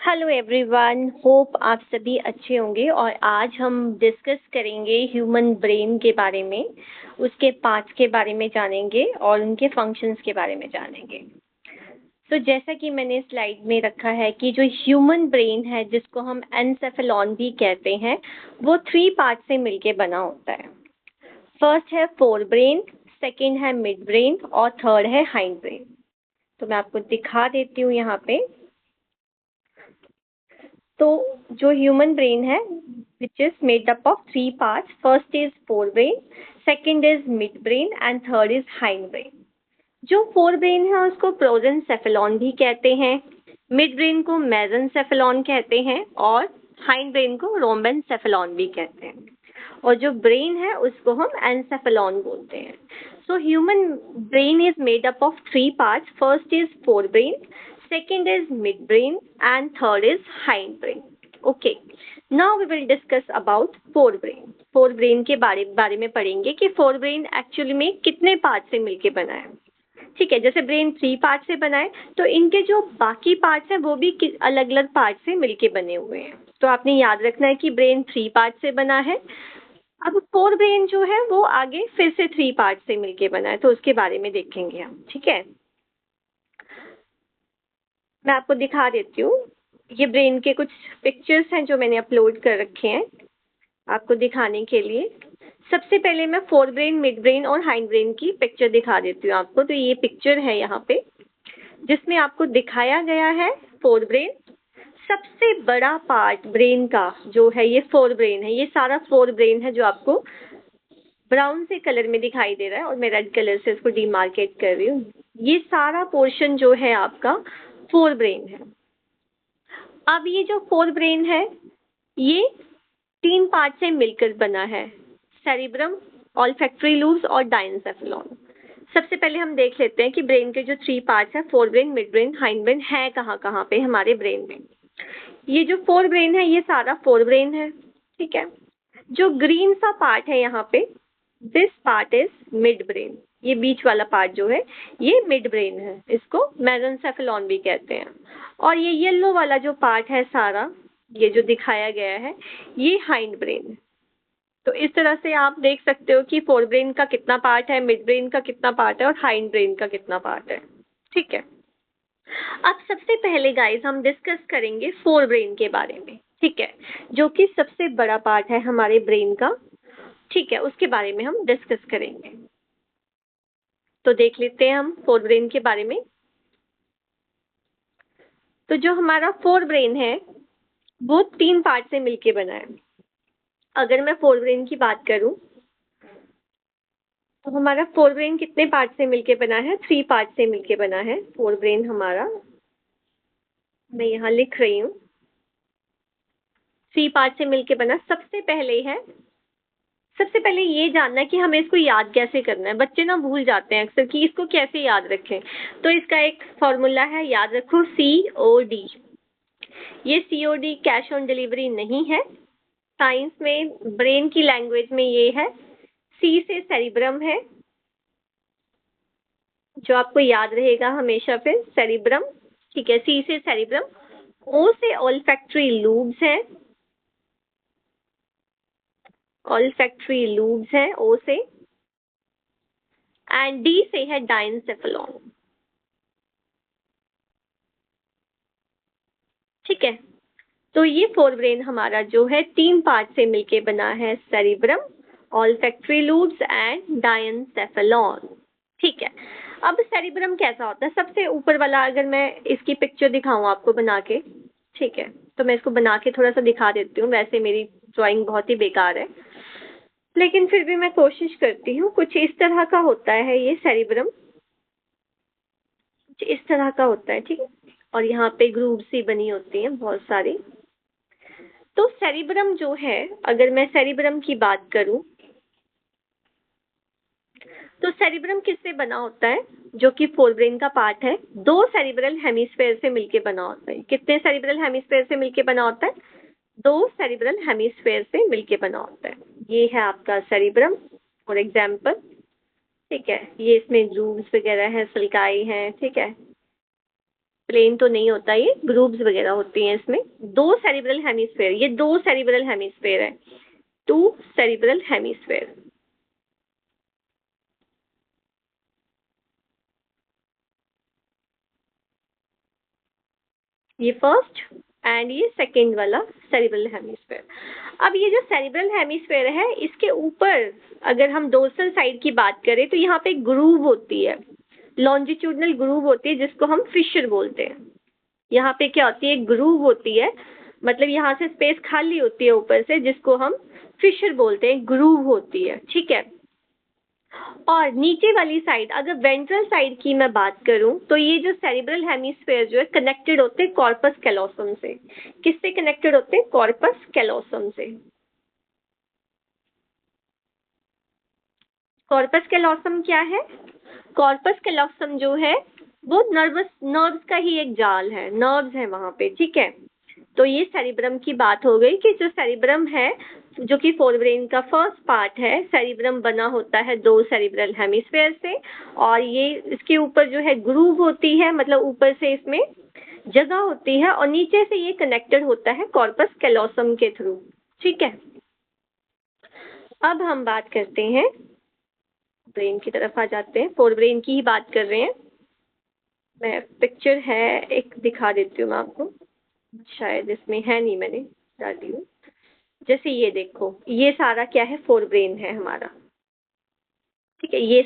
Hello everyone, hope आप सभी अच्छे होंगे। और आज हम डिस्कस करेंगे ह्यूमन ब्रेन के बारे में, उसके पार्ट्स के बारे में जानेंगे और उनके फंक्शंस के बारे में जानेंगे। तो जैसा कि मैंने स्लाइड में रखा है कि जो ह्यूमन ब्रेन है, जिसको हम एनसेफेलॉन भी कहते हैं, वो 3 पार्ट से मिलके बना होता है। फर्स्ट है फोर ब्रेन, सेकेंड है मिड ब्रेन और थर्ड है हाइंड ब्रेन। तो मैं आपको दिखा देती हूँ यहाँ पे। तो जो ह्यूमन ब्रेन है, which is made up of 3 parts, first is fore brain, second is mid brain and third is hind brain. जो फोर ब्रेन है उसको प्रोजेंसेफेलॉन भी कहते हैं, मिड ब्रेन को मेसेंसेफेलॉन कहते हैं और हाइंड ब्रेन को रोम्बेनसेफेलॉन भी कहते हैं। और जो ब्रेन है उसको हम एनसेफेलॉन बोलते हैं। So human brain is made up of 3 parts, first is fore brain, second is midbrain and third is hindbrain. Okay, now we will discuss about forebrain. forebrain के बारे में पढ़ेंगे कि forebrain एक्चुअली में कितने पार्ट से मिलके बना है। ठीक है, जैसे ब्रेन 3 पार्ट से बना है तो इनके जो बाकी पार्ट्स हैं वो भी अलग अलग पार्ट से मिलके बने हुए हैं। तो आपने याद रखना है कि ब्रेन 3 पार्ट से बना है। अब फोर ब्रेन जो है वो आगे फिर से 3 पार्ट से मिलके बना है, तो उसके बारे में देखेंगे हम। ठीक है, मैं आपको दिखा देती हूँ। ये ब्रेन के कुछ पिक्चर्स हैं जो मैंने अपलोड कर रखे हैं आपको दिखाने के लिए। सबसे पहले मैं फोर ब्रेन, मिड ब्रेन और हाइंड ब्रेन की पिक्चर दिखा देती हूँ आपको। तो ये पिक्चर है यहाँ पे, जिसमें आपको दिखाया गया है फोर ब्रेन। सबसे बड़ा पार्ट ब्रेन का जो है ये फोर ब्रेन है। ये सारा फोर ब्रेन है जो आपको ब्राउन से कलर में दिखाई दे रहा है और मैं रेड कलर से इसको डिमार्केट कर रही हूँ। ये सारा पोर्शन जो है आपका फोर ब्रेन है। अब ये जो फोर ब्रेन है ये 3 पार्ट से मिलकर बना है, सेरिब्रम, ऑल्फैक्टरी लूब्स और डायनसेफेलॉन। सबसे पहले हम देख लेते हैं कि ब्रेन के जो 3 पार्ट्स हैं, fore brain, mid brain, hind brain, है कहाँ कहाँ पे हमारे ब्रेन में। ये जो फोर ब्रेन है ये सारा फोर ब्रेन है। ठीक है, जो ग्रीन सा पार्ट है यहाँ पे, this part is mid brain. ये बीच वाला पार्ट जो है ये मिड ब्रेन है, इसको मेसेंसेफेलॉन भी कहते हैं। और ये येलो वाला जो पार्ट है सारा, ये जो दिखाया गया है, ये हाइंड ब्रेन है। तो इस तरह से आप देख सकते हो कि फोर ब्रेन का कितना पार्ट है, मिड ब्रेन का कितना पार्ट है और हाइंड ब्रेन का कितना पार्ट है। ठीक है, अब सबसे पहले गाइस हम डिस्कस करेंगे फोर ब्रेन के बारे में। ठीक है, जो कि सबसे बड़ा पार्ट है हमारे ब्रेन का। ठीक है, उसके बारे में हम डिस्कस करेंगे। तो देख लेते हैं हम फोर ब्रेन के बारे में। तो जो हमारा फोर ब्रेन है वो 3 पार्ट से मिलके बना है। अगर मैं फोर ब्रेन की बात करूं तो हमारा फोर ब्रेन कितने पार्ट से मिलके बना है? 3 पार्ट से मिलके बना है फोर ब्रेन हमारा। मैं यहाँ लिख रही हूँ, 3 पार्ट से मिलके बना। सबसे पहले ये जानना है कि हमें इसको याद कैसे करना है। बच्चे ना भूल जाते हैं अक्सर कि इसको कैसे याद रखें। तो इसका एक फॉर्मूला है, याद रखो, COD। ये COD कैश ऑन डिलीवरी नहीं है। साइंस में, ब्रेन की लैंग्वेज में ये है। C से सेरिब्रम है, जो आपको याद रहेगा हमेशा फिर, सेरिब्रम। ठीक है, C से सेरिब्रम। O से ऑल्फैक्टरी लूब्स है, ऑल्फैक्टरी लूब्स है O से। एंड D से है डायनसेफेलॉन। ठीक है, तो ये फोर ब्रेन हमारा जो है 3 पार्ट से मिलके बना है, cerebrum, olfactory lubes and diencephalon. ठीक है, अब सेरिब्रम कैसा होता है? सबसे ऊपर वाला, अगर मैं इसकी पिक्चर दिखाऊं आपको बना के, ठीक है, तो मैं इसको बना के थोड़ा सा दिखा देती हूँ। वैसे मेरी ड्राइंग बहुत ही बेकार है, लेकिन फिर भी मैं कोशिश करती हूँ। कुछ इस तरह का होता है ये सेरिब्रम, कुछ इस तरह का होता है। ठीक है, और यहाँ पे ग्रूव्स सी बनी होती हैं बहुत सारी। तो सेरिब्रम जो है, अगर मैं सेरिब्रम की बात करूं तो सेरिब्रम किससे बना होता है? जो कि फोर ब्रेन का पार्ट है, 2 सेरिब्रल हेमिस्फेयर से मिलके बना होता है। कितने सेरिब्रल हेमिस्फेयर से मिलके बना होता है? 2 सेरिब्रल हेमिस्फेयर से मिलके बना होता है। ये है आपका सेरिब्रम फॉर एग्जाम्पल। ठीक है, ये इसमें ग्रूव्स वगैरह हैं, सल्काई हैं। ठीक है, प्लेन तो नहीं होता, ये ग्रुप्स वगैरह होती हैं इसमें। दो सेरिब्रल हेमिस्फेयर, ये दो सेरिब्रल हेमिस्फेयर है, टू सेरिब्रल हेमिस्फेयर। ये फर्स्ट एंड ये सेकेंड वाला सेरिब्रल हेमिस्फेयर। अब ये जो सेरिब्रल हेमिस्फेयर है, इसके ऊपर अगर हम डोर्सल साइड की बात करें तो यहाँ पे ग्रूव होती है, लॉन्जिट्यूडनल ग्रूव होती है, जिसको हम फिशर बोलते हैं। यहाँ पे क्या होती है, ग्रूव होती है, मतलब यहाँ से स्पेस खाली होती है ऊपर से, जिसको हम फिशर बोलते हैं, ग्रूव होती है, ठीक है। और नीचे वाली साइड, अगर वेंट्रल साइड की मैं बात करूं, तो ये जो सेरिब्रल हेमिस्फेयर जो है कनेक्टेड होते हैं कॉर्पस कैलोसम से। किससे कनेक्टेड होते हैं? कॉर्पस कैलोसम से। कॉर्पस कैलोसम क्या है? कॉर्पस कैलोसम जो है वो नर्व्स का ही एक जाल है, नर्व्स है वहां पे, ठीक है। तो ये सेरिब्रम की बात हो गई कि जो सेरिब्रम है, जो कि फोरब्रेन का फर्स्ट पार्ट है, सेरिब्रम बना होता है दो सेरिब्रल हेमिस्फेयर से, और ये इसके ऊपर जो है ग्रूव होती है, मतलब ऊपर से इसमें जगह होती है, और नीचे से ये कनेक्टेड होता है कॉर्पस कैलोसम के थ्रू, ठीक है। अब हम बात करते हैं ब्रेन की तरफ, आ जाते हैं, फोरब्रेन की ही बात कर रहे हैं। मैं पिक्चर है एक दिखा देती हूँ मैं आपको, शायद इसमें है नहीं, मैंने डाली हूँ। जैसे ये देखो, ये सारा क्या है, फोर ब्रेन है हमारा, ठीक है। ये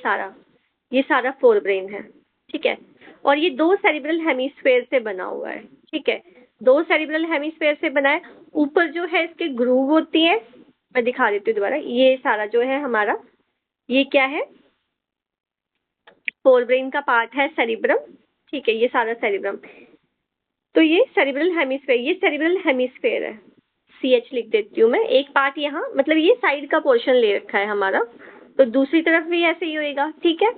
सारा फोर ब्रेन है, ठीक है। और ये दो सेरिब्रल हेमिस्फेयर से बना हुआ है, ठीक है। दो सेरिब्रल हेमिस्फेयर से बना है। ऊपर जो है इसके ग्रूव होती है, मैं दिखा देती हूँ दोबारा। ये सारा जो है हमारा, ये क्या है, फोर ब्रेन का पार्ट है सेरिब्रम, ठीक है। ये सारा सेरिब्रम, तो ये सेरिब्रल हेमिस्फेयर, ये सेरिब्रल हेमिस्फेयर है, सी एच लिख देती हूँ मैं। एक पार्ट यहाँ, मतलब ये साइड का पोर्शन ले रखा है हमारा, तो दूसरी तरफ भी ऐसे ही होएगा, ठीक है।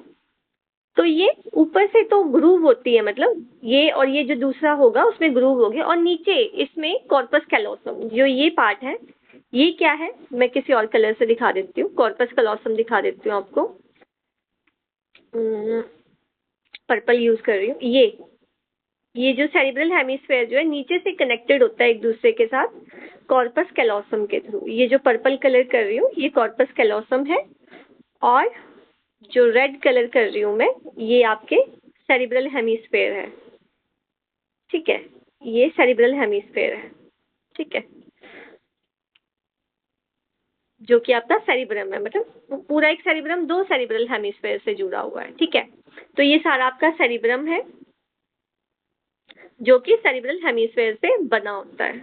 तो ये ऊपर से तो ग्रूव होती है, मतलब ये, और ये जो दूसरा होगा उसमें ग्रूव होगी, और नीचे इसमें कॉर्पस कैलोसम जो ये पार्ट है, ये क्या है, मैं किसी और कलर से दिखा देती हूँ, कॉर्पस कैलोसम दिखा देती हूँ आपको। पर्पल यूज कर रही हूँ। ये जो सेरिब्रल हेमिस्फेयर जो है नीचे से कनेक्टेड होता है एक दूसरे के साथ कॉर्पस कैलोसम के थ्रू। ये जो पर्पल कलर कर रही हूँ, ये कॉर्पस कैलोसम है, और जो रेड कलर कर रही हूँ मैं, ये आपके सेरिब्रल हेमिस्फेयर है, ठीक है। ये सेरिब्रल हेमिस्फेयर है, ठीक है, जो कि आपका सेरिब्रम है, मतलब पूरा एक सेरिब्रम दो सेरिब्रल हेमिस्फेयर से जुड़ा हुआ है, ठीक है। तो ये सारा आपका सेरिब्रम है, जो कि सेरिब्रल हेमिस्फेयर से बना होता है।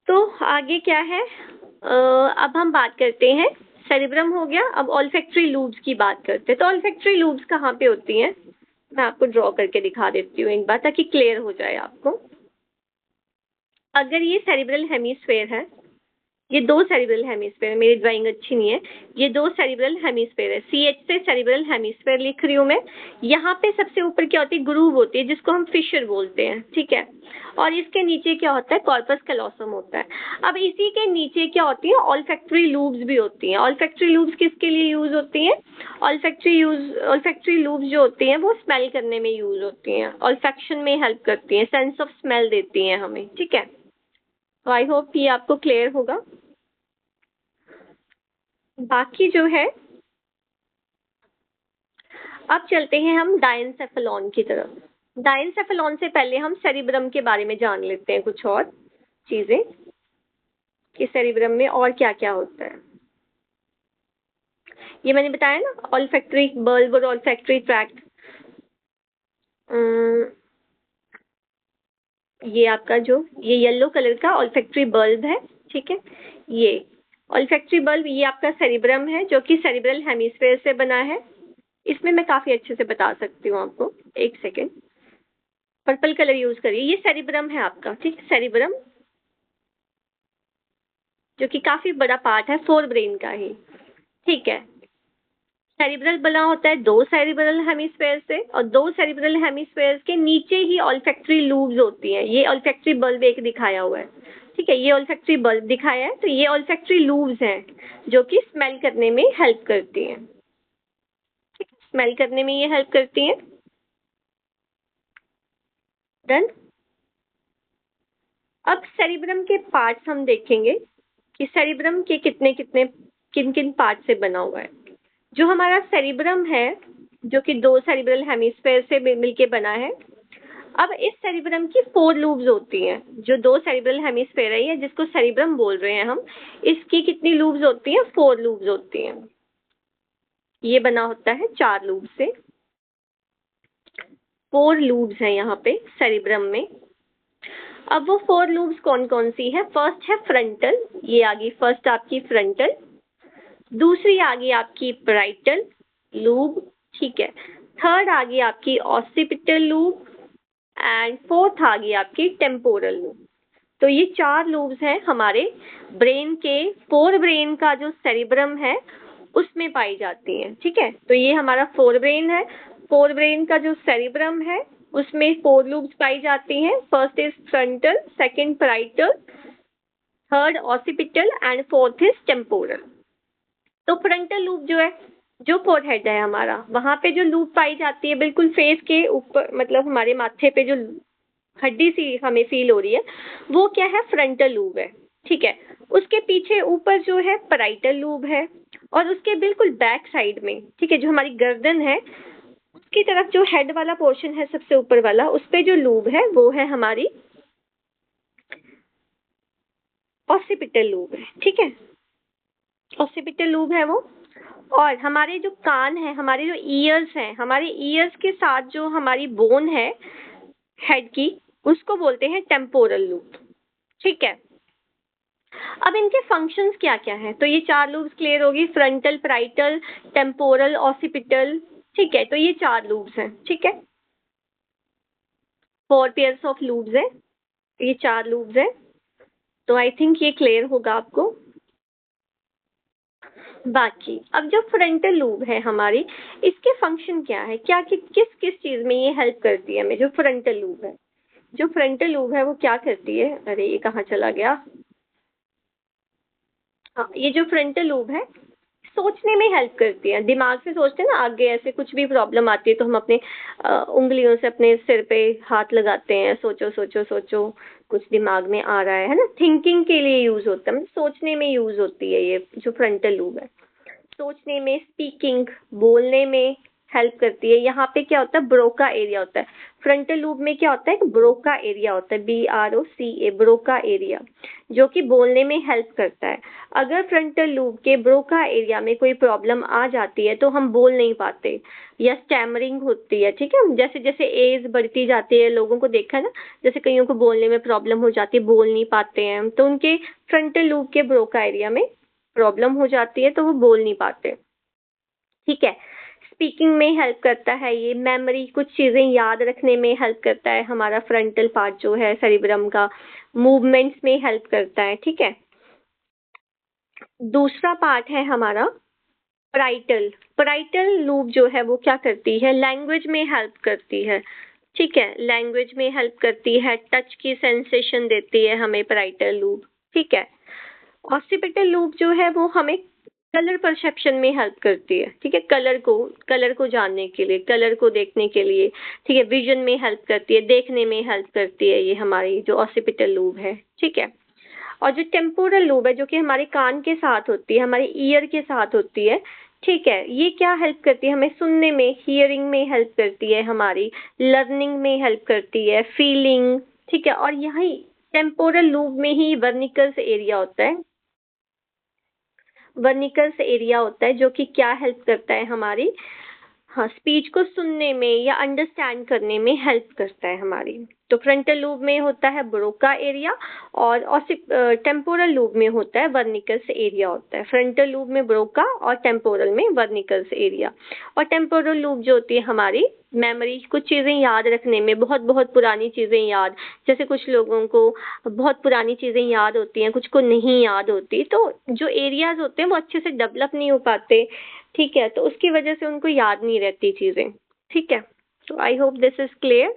तो आगे क्या है, अब हम बात करते हैं, सेरिब्रम हो गया, अब ऑल्फैक्टरी लूब्स की बात करते हैं। तो ऑल्फैक्टरी लूब्स कहाँ पे होती हैं, मैं आपको ड्रॉ करके दिखा देती हूँ एक बार, ताकि क्लियर हो जाए आपको। अगर ये सेरिब्रल हेमिस्फेयर है, ये दो सेरिब्रल हेमिस्फेयर, मेरी ड्राइंग अच्छी नहीं है, ये दो सेरिब्रल हेमिस्फेयर है, सी एच से सेरिब्रल हेमिस्फेयर लिख रही हूँ मैं। यहाँ पे सबसे ऊपर क्या होती है, ग्रूव होती है, जिसको हम फिशर बोलते हैं, ठीक है। और इसके नीचे क्या होता है, कॉर्पस कैलोसम होता है। अब इसी के नीचे क्या होती है, ऑल्फैक्टरी लूब्स भी होती हैं। ऑल्फैक्टरी लूब्स किसके लिए यूज होती हैं? ऑल्फैक्टरी लूब्स जो होती हैं वो स्मेल करने में यूज होती हैं, ऑल्फैक्शन में हेल्प करती हैं, सेंस ऑफ स्मेल देती हैं हमें, ठीक है। तो आई होप ये आपको क्लियर होगा। बाकी जो है, अब चलते हैं हम डायनसेफेलॉन की तरफ। डायनसेफेलॉन से पहले हम सेरिब्रम के बारे में जान लेते हैं कुछ और चीजें, कि सेरिब्रम में और क्या क्या होता है। ये मैंने बताया ना, ऑल्फैक्टरी बल्ब और ऑल्फैक्टरी ट्रैक्ट। ये आपका जो ये येलो कलर का ऑल्फैक्टरी बल्ब है, ठीक है। ये ऑल्फैक्टरी बल्ब, ये आपका सेरिब्रम है, जो कि सेरिब्रल हेमिस्फेयर से बना है। इसमें मैं काफी अच्छे से बता सकती हूँ आपको, एक सेकेंड। पर्पल कलर यूज करिए, ये सेरिब्रम है आपका, ठीक है, सेरिब्रम, जो कि काफी बड़ा पार्ट है फोर ब्रेन का ही, ठीक है। सेरिब्रल बना होता है दो सेरिब्रल हेमिस्फेयर से, और दो सेरिब्रल हेमिस्फेयर के नीचे ही ऑल्फैक्टरी लूब्स होती हैं। ये ऑल्फैक्टरी बल्ब एक दिखाया हुआ है, ठीक है, ये ऑल्फैक्टरी बल्ब दिखाया है, तो ये ऑल्फैक्टरी लूब्स हैं, जो कि स्मेल करने में हेल्प करती हैं, ठीक है, स्मेल करने में ये हेल्प करती हैं। डन। अब सेरिब्रम के पार्ट्स हम देखेंगे कि सेरिब्रम के कितने कितने किन किन पार्ट से बना हुआ है। जो हमारा सेरिब्रम है, जो कि 2 सेरिब्रल हेमिस्फेयर से मिलके बना है। अब इस सेरिब्रम की 4 लूब्स होती हैं। जो 2 सेरिब्रल हेमिस्फेयर है, जिसको सेरिब्रम बोल रहे हैं हम, इसकी कितनी लूब्स होती हैं? 4 लूब्स होती हैं। ये बना होता है 4 लूब से। 4 लूब्स हैं यहाँ पे सेरिब्रम में। अब वो 4 लूब्स कौन कौन सी है? फर्स्ट है फ्रंटल, ये आ गई फर्स्ट आपकी फ्रंटल। दूसरी आ गई आपकी पैराइटल लूब, ठीक है। थर्ड आ गई आपकी ऑसिपिटल लूब एंड फोर्थ आ गई आपकी टेम्पोरल लूब। तो ये 4 लूब्स हैं हमारे ब्रेन के, फोर ब्रेन का जो सेरिब्रम है उसमें पाई जाती हैं, ठीक है। तो ये हमारा फोर ब्रेन है। फोर ब्रेन का जो सेरिब्रम है उसमें 4 लूब्स पाई जाती हैं। First is frontal, second parietal, third occipital and fourth is temporal. तो फ्रंटल लूब जो है, जो फोरहेड है हमारा, वहां पे जो लूब पाई जाती है बिल्कुल फेस के ऊपर, मतलब हमारे माथे पे जो हड्डी सी हमें फील हो रही है, वो क्या है? फ्रंटल लूब है, ठीक है। उसके पीछे ऊपर जो है पैराइटल लूब है, और उसके बिल्कुल बैक साइड में, ठीक है, जो हमारी गर्दन है उसकी तरफ जो हेड वाला पोर्शन है सबसे ऊपर वाला, उस पे जो लूब है वो है हमारी ऑसिपिटल लूब है, ठीक है। ऑसिपिटल लूब है वो। और हमारे जो कान है, हमारे जो ईयर्स हैं, हमारे ईयर्स के साथ जो हमारी बोन है हेड की, उसको बोलते हैं टेम्पोरल लूब, ठीक है। अब इनके फंक्शंस क्या क्या हैं? तो ये 4 लूब्स क्लियर होगी, फ्रंटल, पैराइटल, टेम्पोरल, ऑसिपिटल, ठीक है। तो ये 4 लूब्स हैं, ठीक है। 4 पेयर्स ऑफ लूब्स है, ये 4 लूब्स है। तो आई थिंक ये क्लियर होगा आपको। बाकी अब जो फ्रंटल लूब है हमारी, इसके फंक्शन क्या है, क्या किस किस चीज में ये हेल्प करती है हमें? जो फ्रंटल लूब है, जो फ्रंटल लूब है वो क्या करती है? अरे ये कहाँ चला गया? हाँ, ये जो फ्रंटल लूब है सोचने में हेल्प करती है। दिमाग से सोचते हैं ना, आगे ऐसे कुछ भी प्रॉब्लम आती है तो हम अपने उंगलियों से अपने सिर पे हाथ लगाते हैं, सोचो सोचो सोचो, कुछ दिमाग में आ रहा है ना। थिंकिंग के लिए यूज होता है, मतलब सोचने में यूज होती है ये जो फ्रंटल लूब है। सोचने में, स्पीकिंग, बोलने में हेल्प करती है। यहाँ पे क्या होता है? ब्रोका एरिया होता है। फ्रंटल लूब में क्या होता है? एक ब्रोका एरिया होता है, BROCA, ब्रोका एरिया, जो कि बोलने में हेल्प करता है। अगर फ्रंटल लूब के ब्रोका एरिया में कोई प्रॉब्लम आ जाती है तो हम बोल नहीं पाते, या स्टैमरिंग होती है, ठीक है। जैसे जैसे एज बढ़ती जाती है, लोगों को देखा है ना, जैसे कईयों को बोलने में प्रॉब्लम हो जाती है, बोल नहीं पाते हैं, तो उनके फ्रंटल लूब के ब्रोका एरिया में प्रॉब्लम हो जाती है तो वो बोल नहीं पाते, ठीक है। स्पीकिंग में हेल्प करता है ये। मेमोरी, कुछ चीजें याद रखने में हेल्प करता है हमारा फ्रंटल पार्ट जो है सेरिब्रम का। मूवमेंट्स में हेल्प करता है, ठीक है। दूसरा पार्ट है हमारा पैराइटल। पैराइटल लूब जो है वो क्या करती है? लैंग्वेज में हेल्प करती है, ठीक है। लैंग्वेज में हेल्प करती है, टच की सेंसेशन देती है हमें पैराइटल लूब, ठीक है। ऑक्सीपिटल लूप जो है वो हमें कलर परसेप्शन में हेल्प करती है, ठीक है। कलर को जानने के लिए, कलर को देखने के लिए, ठीक है। विजन में हेल्प करती है, देखने में हेल्प करती है ये हमारी जो ऑक्सीपिटल लूब है, ठीक है। और जो टेम्पोरल लूब है, जो कि हमारे कान के साथ होती है, हमारे ईयर के साथ होती है, ठीक है, ये क्या हेल्प करती है? हमें सुनने में, हियरिंग में हेल्प करती है, हमारी लर्निंग में हेल्प करती है, फीलिंग, ठीक है। और यही टेम्पोरल लूब में ही वर्निकल्स एरिया होता है। वर्निकल्स एरिया होता है जो कि क्या हेल्प करता है हमारी, हाँ, स्पीच को सुनने में या अंडरस्टैंड करने में हेल्प करता है हमारी। तो फ्रंटल लूब में होता है ब्रोका एरिया, और टेम्पोरल लूब में होता है वर्निकल्स एरिया होता है। फ्रंटल लूब में ब्रोका और टेम्पोरल में वर्निकल्स एरिया। और टेम्पोरल लूब जो होती है हमारी मेमोरी, कुछ चीजें याद रखने में, बहुत बहुत पुरानी चीजें याद, जैसे कुछ लोगों को बहुत पुरानी चीजें याद होती हैं, कुछ को नहीं याद होती, तो जो एरियाज होते हैं वो अच्छे से डेवलप नहीं हो पाते, ठीक है। तो उसकी वजह से उनको याद नहीं रहती चीजें, ठीक है। तो आई होप दिस इज क्लियर।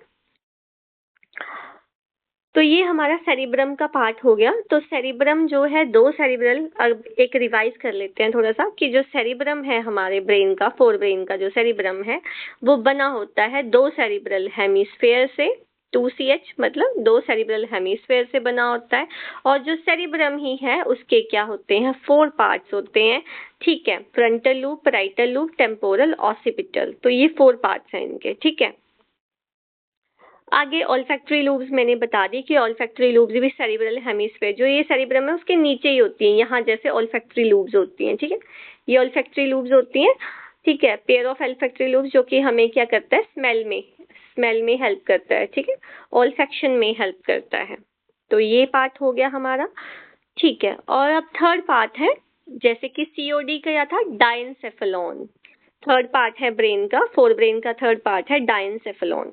तो ये हमारा सेरिब्रम का पार्ट हो गया। तो सेरिब्रम जो है, 2 सेरिब्रल, अब एक रिवाइज कर लेते हैं थोड़ा सा, कि जो सेरिब्रम है हमारे ब्रेन का, फोर ब्रेन का जो सेरिब्रम है, वो बना होता है 2 सेरिब्रल हेमिस्फेयर से, 2CH मतलब 2 सेरिब्रल हेमिस्फेयर से बना होता है, और जो सेरिब्रम ही है उसके क्या होते हैं, 4 पार्ट्स होते हैं, ठीक है। Frontal loop, parietal loop, temporal, occipital, तो ये 4 पार्ट्स हैं इनके, ठीक है। आगे ऑल्फैक्टरी लूब्स मैंने बता दी कि ऑल्फैक्टरी लूब्स भी सेरिब्रल हेमिस्फेयर, जो ये सेरिब्रम है उसके नीचे ही होती हैं, यहाँ जैसे ऑल्फैक्टरी लूब्स होती हैं, ठीक है। ये ऑल्फैक्टरी लूब्स होती हैं, ठीक है। पेयर ऑफ ऑल्फैक्टरी लूब्स जो कि हमें क्या करता है, स्मेल में हेल्प करता है, ठीक है, ऑल्फैक्शन में हेल्प करता है। तो ये पार्ट हो गया हमारा, ठीक है। और अब थर्ड पार्ट है, जैसे कि सीओडी का था डायनसेफेलॉन, थर्ड पार्ट है ब्रेन का, फोर ब्रेन का थर्ड पार्ट है डायनसेफेलॉन,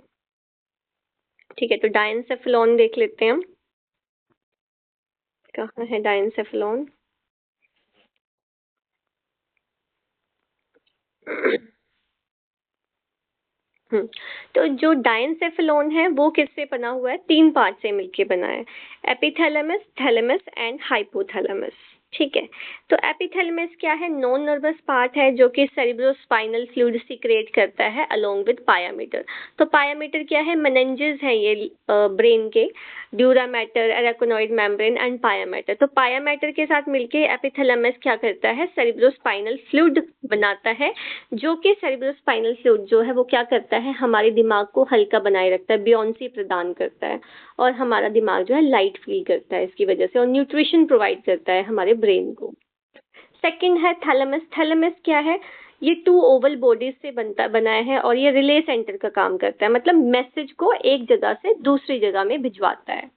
ठीक है। तो डायनसेफेलॉन देख लेते हैं हम, कहाँ है डायनसेफेलॉन। हम्म, तो जो डायनसेफेलॉन है वो किससे बना हुआ है, 3 पार्ट से मिलके बना है, एपिथैलेमस, थैलेमस एंड हाइपोथैलेमस, ठीक है। तो एपिथैलेमस क्या है, नॉन नर्वस पार्ट है जो कि सेरिब्रोस्पाइनल फ्लूइड सीक्रेट करता है अलोंग विद पायामीटर। तो पायामीटर क्या है, मेनेंजेस है ये ब्रेन के, dura mater, arachnoid membrane and pia mater. तो पायामेटर के साथ मिलके एपिथैलेमस क्या करता है, सेरिब्रोस्पाइनल फ्लूइड बनाता है, जो कि सेरिब्रोस्पाइनल फ्लूइड जो है वो क्या करता है, हमारे दिमाग को हल्का बनाए रखता है, बियॉन्सी प्रदान करता है, और हमारा दिमाग जो है लाइट फील करता है इसकी वजह से, और न्यूट्रिशन प्रोवाइड करता है हमारे ब्रेन को। सेकंड है थैलेमस। थैलेमस क्या है, ये 2 ओवल बॉडीज से बनाया है, और ये रिले सेंटर का काम करता है, मतलब मैसेज को एक जगह से दूसरी जगह में भिजवाता है।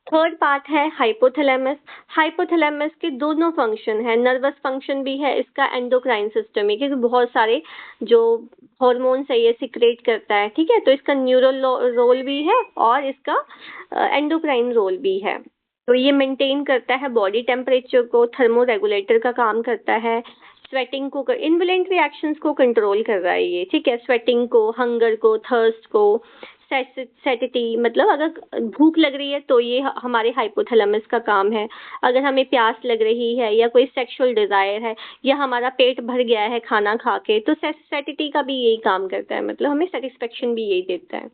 थर्ड पार्ट है हाइपोथैलेमस। हाइपोथैलेमस के दोनों फंक्शन है, नर्वस फंक्शन भी है इसका, एंडोक्राइन सिस्टम है, क्योंकि बहुत सारे जो हॉर्मोन्स है ये सिक्रेट करता है, ठीक है। तो इसका न्यूरल रोल भी है और इसका एंडोक्राइन रोल भी है। तो ये मेंटेन करता है बॉडी टेम्परेचर को, थर्मो रेगुलेटर का काम करता है, स्वेटिंग को, इन्वोलेंट रिएक्शंस को कंट्रोल कर रहा है ये, ठीक है, स्वेटिंग को, हंगर को, थर्स्ट को, सैटिटी, मतलब अगर भूख लग रही है तो ये हमारे हाइपोथैलेमस का काम है, अगर हमें प्यास लग रही है या कोई सेक्सुअल डिजायर है या हमारा पेट भर गया है खाना खा के, तो सैटिटी का भी यही काम करता है, मतलब हमें सेटिस्फेक्शन भी यही देता है,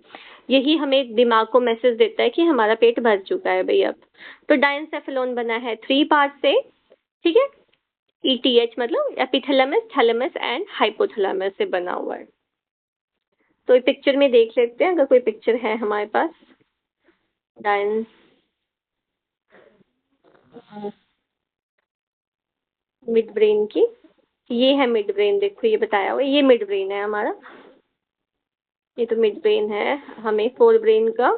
यही हमें दिमाग को मैसेज देता है कि हमारा पेट भर चुका है भाई अब। तो डायनसेफेलॉन बना है 3 पार्ट से, ठीक है, ETH मतलब एपिथैलेमस, थैलेमस एंड हाइपोथैलेमस से बना हुआ है। तो ये पिक्चर में देख लेते हैं, अगर कोई पिक्चर है हमारे पास डायन मिड ब्रेन की, ये है मिड ब्रेन, देखो ये बताया हुआ है, ये मिड ब्रेन है हमारा, ये तो मिड ब्रेन है। हमें फोर ब्रेन का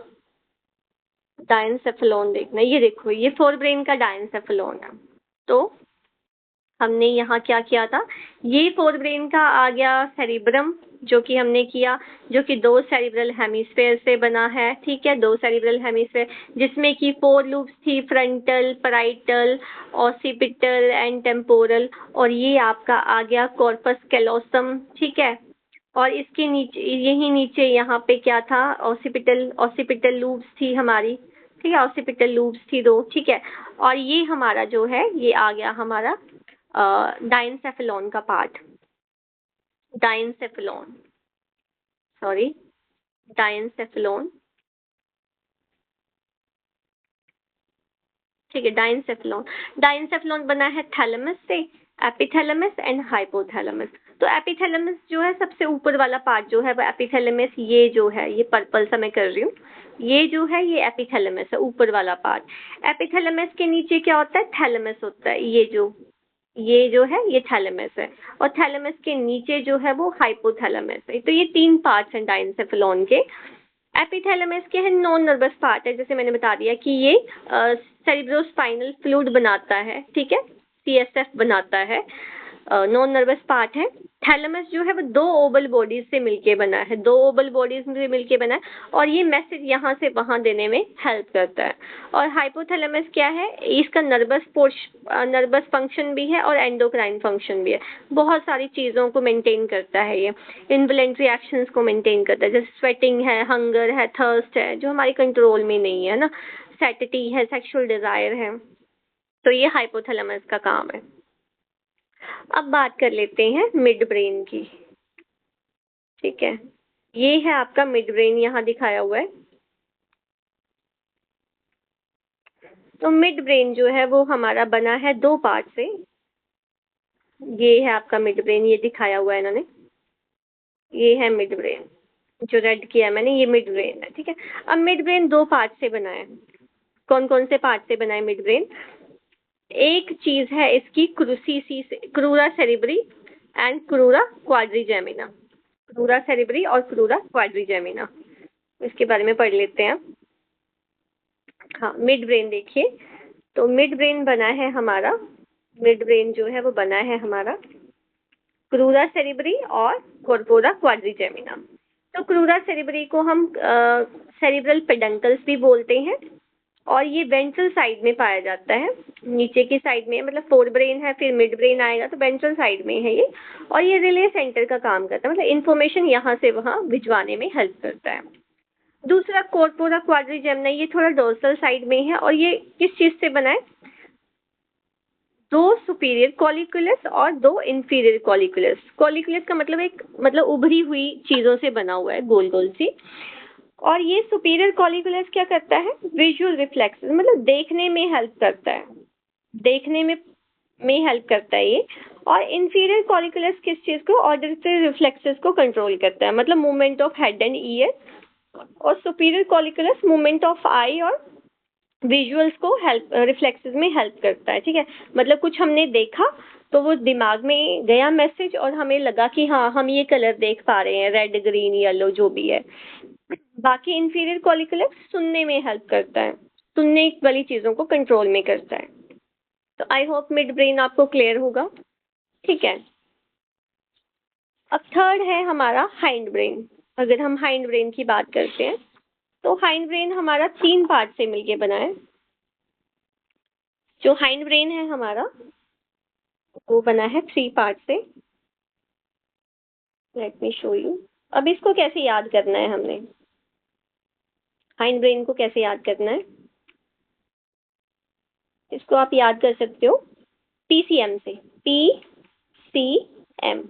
डायनसेफेलॉन देखना है, ये देखो ये फोर ब्रेन का डायनसेफेलॉन है। तो हमने यहाँ क्या किया था, ये फोर ब्रेन का आ गया सेरिब्रम, जो कि हमने किया, जो कि 2 सेरिब्रल हेमिस्फेयर से बना है, ठीक है, 2 सेरिब्रल हेमिस्फेयर, जिसमें कि 4 लूप्स थी, frontal, parietal, occipital and temporal, और ये आपका आ गया कॉर्पस कैलोसम, ठीक है। और इसके नीचे, यही नीचे यहाँ पे क्या था, ऑसिपिटल ऑसिपिटल लूप्स थी हमारी, ठीक है, ऑसिपिटल लूप्स थी 2, ठीक है। और ये हमारा जो है ये आ गया हमारा डायनसेफेलॉन का पार्ट, डायनसेफेलॉन, सॉरी, डायनसेफेलॉन, ठीक है, डायनसेफेलॉन। डायनसेफेलॉन बना है थैलेमस से, एपिथैलेमस एंड हाइपोथैलेमस। तो एपिथैलेमस जो है सबसे ऊपर वाला पार्ट जो है वो एपिथैलेमस, ये जो है ये पर्पल सा मैं कर रही हूँ, ये जो है ये एपिथैलेमस है, ऊपर वाला पार्ट। एपिथैलेमस के नीचे क्या होता है, थैलेमस होता है, ये जो है ये थैलेमस है, और थैलेमस के नीचे जो है वो हाइपोथैलेमस है। तो ये 3 पार्ट्स हैं डायनसेफेलॉन के। एपिथैलेमस के है नॉन नर्वस पार्ट है, जैसे मैंने बता दिया कि ये सेरिब्रोस्पाइनल फ्लूइड बनाता है, ठीक है, CSF बनाता है, नॉन नर्वस पार्ट है। थैलेमस जो है वो 2 ओवल बॉडीज से मिलके बना है, 2 ओवल बॉडीज से मिलके बना है, और ये मैसेज यहाँ से वहां देने में हेल्प करता है। और हाइपोथैलेमस क्या है, इसका नर्वस फंक्शन भी है और एंडोक्राइन फंक्शन भी है, बहुत सारी चीजों को मेंटेन करता है ये, इन्वोलेंट्री एक्शंस को मेंटेन करता है, जैसे स्वेटिंग है, हंगर है, थर्स्ट है, जो हमारे कंट्रोल में नहीं है ना, सैटिटी है, सेक्सुअल डिजायर है, तो ये हाइपोथैलेमस का काम है। अब बात कर लेते हैं मिड ब्रेन की, ठीक है, ये है आपका मिड ब्रेन, यहाँ दिखाया हुआ है। तो मिड ब्रेन जो है वो हमारा बना है दो पार्ट से। ये है आपका मिड ब्रेन, ये दिखाया हुआ है इन्होंने, ये है मिड ब्रेन जो रेड किया है मैंने, ये मिड ब्रेन है, ठीक है। अब मिड ब्रेन दो पार्ट से बना है। कौन कौन से पार्ट से बना है मिड ब्रेन? एक चीज है इसकी क्रूसीसी से, क्रूरा सेरिब्री एंड क्रूरा क्वाड्रिजेमिना। क्रूरा सेरिब्री और क्रूरा क्वाड्रिजेमिना, इसके बारे में पढ़ लेते हैं। हाँ, मिड ब्रेन देखिए, तो मिड ब्रेन बना है हमारा, मिड ब्रेन जो है वो बना है हमारा क्रूरा सेरिब्री और कॉर्पोरा क्वाड्रिजेमिना। तो क्रूरा सेरिब्री को हम सेरिब्रल पेडंकल्स भी बोलते हैं, और ये वेंट्रल साइड में पाया जाता है, नीचे की साइड में, मतलब फोर ब्रेन है फिर मिड ब्रेन आएगा, तो वेंट्रल साइड में है ये। और ये रिले सेंटर का काम करता है, मतलब इंफॉर्मेशन यहाँ से वहाँ भिजवाने में हेल्प करता है। दूसरा कॉर्पोरा क्वाड्रिजेमिना, ये थोड़ा डोर्सल साइड में है, और ये किस चीज से बना है? दो सुपीरियर कॉलिकुलस और दो इंफीरियर कॉलिकुलस। कॉलिकुलस का मतलब एक, मतलब उभरी हुई चीजों से बना हुआ है, गोल गोल सी। और ये सुपीरियर कॉलिकुलस क्या करता है? विजुअल रिफ्लेक्सेस, मतलब देखने में हेल्प करता है, देखने में हेल्प करता है ये। और इंफीरियर कॉलिकुलस किस चीज को? ऑडिटरी रिफ्लेक्सेस को कंट्रोल करता है, मतलब movement of head and year. और सुपीरियर कॉलिकुलस मूवमेंट ऑफ आई और विजुअल्स को हेल्प, रिफ्लेक्सेस में हेल्प करता है, ठीक है। मतलब कुछ हमने देखा तो वो दिमाग में गया मैसेज, और हमें लगा कि हाँ हम ये कलर देख पा रहे हैं, रेड ग्रीन येलो जो भी है। बाकी इंफीरियर कॉलिकुलस सुनने में हेल्प करता है, सुनने वाली चीजों को कंट्रोल में करता है। तो आई होप मिड ब्रेन आपको क्लियर होगा, ठीक है। अब थर्ड है हमारा हाइंड ब्रेन। अगर हम हाइंड ब्रेन की बात करते हैं, तो हाइंड ब्रेन हमारा तीन पार्ट से मिलके बना है। जो हाइंड ब्रेन है हमारा वो बना है थ्री पार्ट से। Let me show you. अब इसको कैसे याद करना है हमने, हाइंड ब्रेन को कैसे याद करना है? इसको आप याद कर सकते हो पीसीएम से, पीसीएम,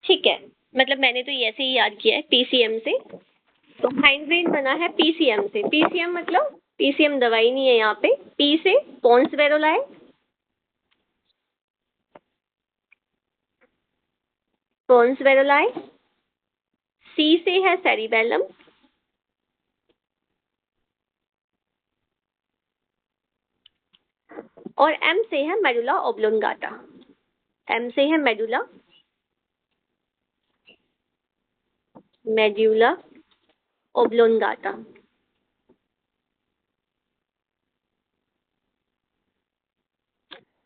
ठीक है। मतलब मैंने तो ऐसे ही याद किया है पीसीएम से। तो हाइंड ब्रेन बना है पीसीएम से। पीसीएम मतलब, पीसीएम दवाई नहीं है यहाँ पे, पी से पोन्स वेरोलाई, पोन्स वेरोलाई, सी से है सेरिबेलम, और एम से है मेडुला ओब्लोंगाटा। एम से है मेडुला, मेड्यूला ओब्लोंगाटा,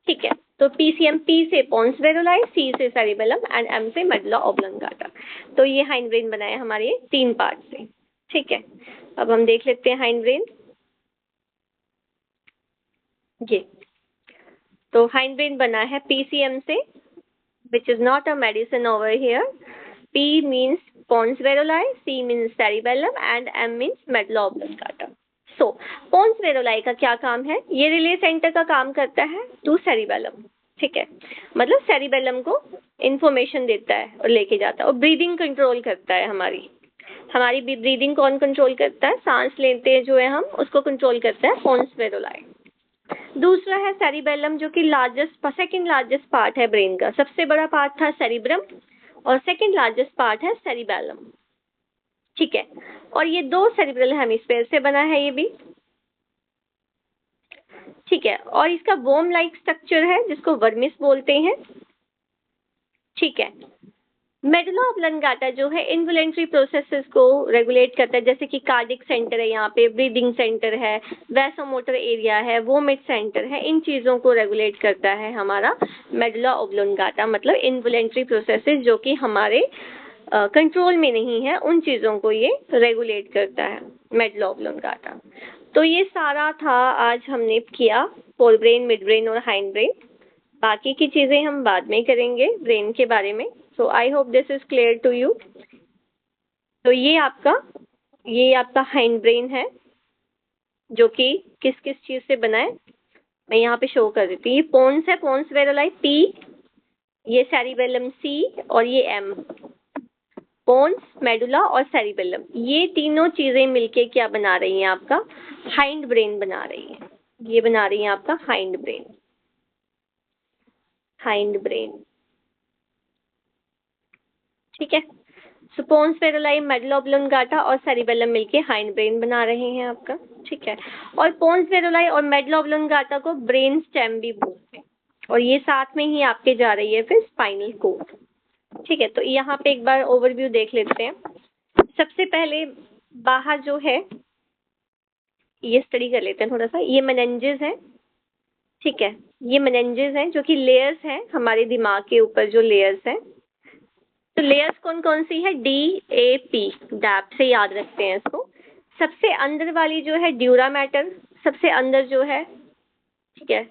ठीक है। तो पीसीएम, पी से पोन्स वेरोलाई, सी से सेरिबेलम एंड एम से मेडुला ओब्लोंगाटा। तो ये हाइंड ब्रेन बनाए हमारे तीन पार्ट से, ठीक है। अब हम देख लेते हैं हाइंड ब्रेन। ये तो हाइंड ब्रेन बना है पीसीएम से, which is not a medicine over here. P means pons veroli, C means cerebellum and M means medulla oblongata. So, pons veroli का क्या काम है? ये रिले सेंटर का काम करता है टू सेरिबेलम, ठीक है। मतलब सेरिबेलम को इंफॉर्मेशन देता है और लेके जाता है, और ब्रीदिंग कंट्रोल करता है हमारी। हमारी ब्रीदिंग कौन कंट्रोल करता है? सांस लेते हैं जो है हम, उसको कंट्रोल करता है पोन्स वेरोलाई। दूसरा है सेरिबेलम, जो कि लार्जेस्ट, सेकंड लार्जेस्ट पार्ट है ब्रेन का। सबसे बड़ा पार्ट था सेरिब्रम, और सेकंड लार्जेस्ट पार्ट है सेरिबेलम, ठीक है। और ये दो सेरिब्रल हेमिस्फेयर से बना है ये भी, ठीक है। और इसका वोम लाइक स्ट्रक्चर है जिसको वर्मिस बोलते हैं, ठीक है। मेडुला ऑब्लोंगाटा जो है इनवॉलेंट्री प्रोसेसेस को रेगुलेट करता है, जैसे कि कार्डिक सेंटर है यहाँ पे, ब्रीदिंग सेंटर है, वैसोमोटर एरिया है, वोमिट सेंटर है, इन चीजों को रेगुलेट करता है हमारा मेडुला ऑब्लोंगाटा। मतलब इनवॉलेंट्री प्रोसेसेस जो कि हमारे कंट्रोल में नहीं है, उन चीजों को ये रेगुलेट करता है मेडुला ऑब्लोंगाटा। तो ये सारा था आज हमने किया, फोर ब्रेन, मिड ब्रेन और हाइंड ब्रेन। बाकी की चीजें हम बाद में करेंगे ब्रेन के बारे में। So I hope this is clear to you. तो ये आपका हाइंड ब्रेन है, जो कि किस किस चीज से बना है मैं यहाँ पे शो कर देती हूँ। ये पोन्स है, पोन्स वेरोलाई पी, ये सेरिबेलम सी, और ये एम। पोन्स, मेडुला और सेरिबेलम, ये तीनों चीजें मिलके क्या बना रही हैं? आपका हाइंड ब्रेन बना रही है। ये बना रही है आपका हाइंड ब्रेन। हाइंड ब्रेन, ठीक है। सो पोन्स, मेडुलाई, मेडुला ऑब्लोंगाटा और सेरिबेलम मिलके हाइंड ब्रेन बना रहे हैं आपका, ठीक है। और पोन्स, मेडुलाई और मेडुला ऑब्लोंगाटा को ब्रेन स्टेम भी बोलते हैं, और ये साथ में ही आपके जा रही है फिर स्पाइनल कोड, ठीक है। तो यहाँ पे एक बार ओवरव्यू देख लेते हैं। सबसे पहले बाहर जो है, ये स्टडी कर लेते हैं थोड़ा सा। ये मेनेंजेस है, ठीक है। ये मेनेंजेस हैं जो कि लेयर्स हैं हमारे दिमाग के ऊपर, जो लेयर्स हैं। तो लेयर्स कौन कौन सी है? DAP, डैप से याद रखते हैं इसको। सबसे अंदर वाली जो है ड्यूरा मैटर, सबसे अंदर जो है, ठीक है,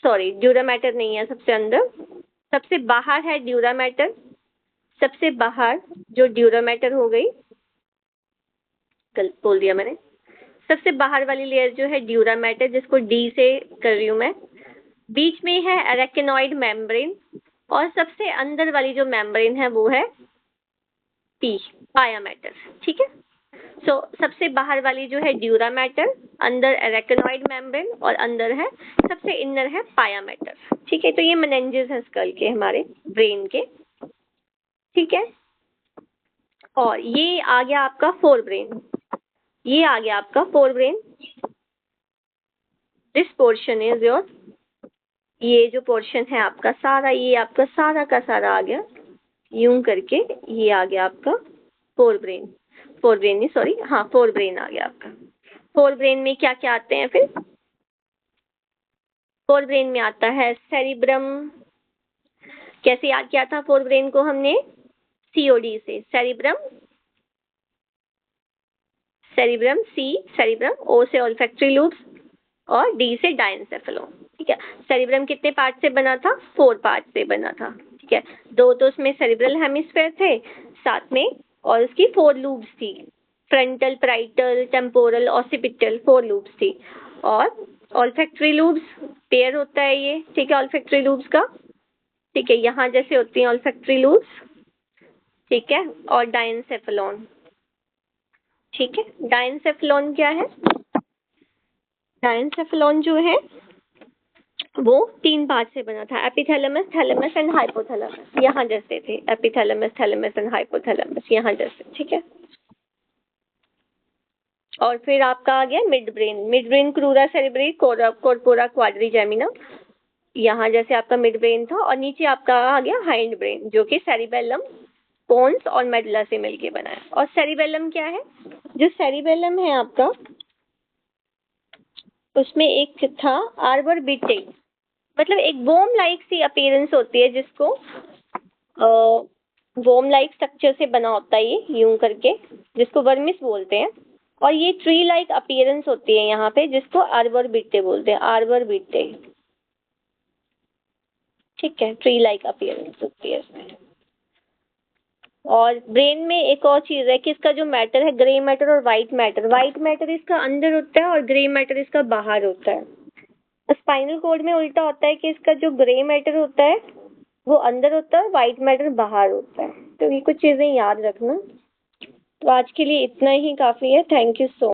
सॉरी ड्यूरा मैटर नहीं है सबसे अंदर, सबसे बाहर है ड्यूरा मैटर। सबसे बाहर जो ड्यूरा मैटर हो गई, गलत बोल दिया मैंने। सबसे बाहर वाली लेयर जो है ड्यूरा मैटर, जिसको D से कर रही हूं मैं। बीच में है एरेकेनॉइड मेम्ब्रेन, और सबसे अंदर वाली जो मेम्ब्रेन है वो है P, पाया मैटर, ठीक है। सो सबसे बाहर वाली जो है ड्यूरा मैटर, अंदर एरेकेनॉइड मेम्ब्रेन, और अंदर है, सबसे इनर है पाया मैटर, ठीक है। तो ये मेनेंजेस है स्कल के, हमारे ब्रेन के, ठीक है। और ये आ गया आपका फोर ब्रेन, ये आ गया आपका fore brain. This portion is your, ये जो पोर्शन है आपका सारा, ये आपका सारा का सारा आ गया यूं करके, ये आ गया आपका फोर ब्रेन। फोर ब्रेन नहीं, सॉरी, हाँ फोर ब्रेन आ गया आपका। फोर ब्रेन में क्या क्या आते हैं फिर? फोर ब्रेन में आता है सेरिब्रम। कैसे याद किया था फोर ब्रेन को हमने? COD से, cerebrum, cerebrum, C cerebrum, O से ऑल्फैक्टरी लूब्स, और D से डायनसेफेलॉन, ठीक है। सेरिब्रम कितने पार्ट से बना था? 4 पार्ट से बना था, ठीक है। 2 तो उसमें सेरिब्रल हेमिस्फेयर थे साथ में, और उसकी 4 लूब्स थी, frontal, parietal, temporal, occipital, 4 lubes थी। और ऑल्फैक्टरी लूब्स पेयर होता है ये, ठीक है, ऑल्फैक्टरी लूब्स का, ठीक है, यहाँ जैसे होती हैं ऑल्फैक्टरी लूब्स, ठीक है। और डायनसेफेलॉन, ठीक है। डायनसेफेलॉन क्या है? डायनसेफेलॉन जो है वो 3 पार्ट से बना था, एपिथैलेमस, थैलेमस एंड हाइपोथैलेमस, यहाँ जैसे थे, एपिथैलेमस, थैलेमस एंड हाइपोथैलेमस, यहाँ जैसे, ठीक है। और फिर आपका आ गया मिड ब्रेन। मिड ब्रेन क्रूरा सेरेब्री, कॉर्पोरा क्वाड्रिजेमिना, यहाँ जैसे आपका मिड ब्रेन था। और नीचे आपका आ गया हाइंड ब्रेन, जो कि सेरिबेलम, पोन्स और मेडुला से मिलके बना है। और सेरिबेलम क्या है? जो सेरिबेलम है आपका, उसमें एक था आर्बर बिटे, मतलब एक वोम लाइक सी अपीयरेंस होती है, जिसको वोम लाइक स्ट्रक्चर से बना होता है ये यूं करके, जिसको वर्मिस बोलते हैं। और ये ट्री लाइक अपीयरेंस होती है यहाँ पे, जिसको आर्बर बिटे बोलते हैं, आर्बर बिटे, ठीक है, ट्री लाइक अपीयरेंस होती है इसमें। और ब्रेन में एक और चीज है कि इसका जो मैटर है, ग्रे मैटर और व्हाइट मैटर इसका अंदर होता है और ग्रे मैटर इसका बाहर होता है। स्पाइनल कोड में उल्टा होता है कि इसका जो ग्रे मैटर होता है वो अंदर होता है, व्हाइट मैटर बाहर होता है। तो ये कुछ चीजें याद रखना। तो आज के लिए इतना ही काफी है। Thank you so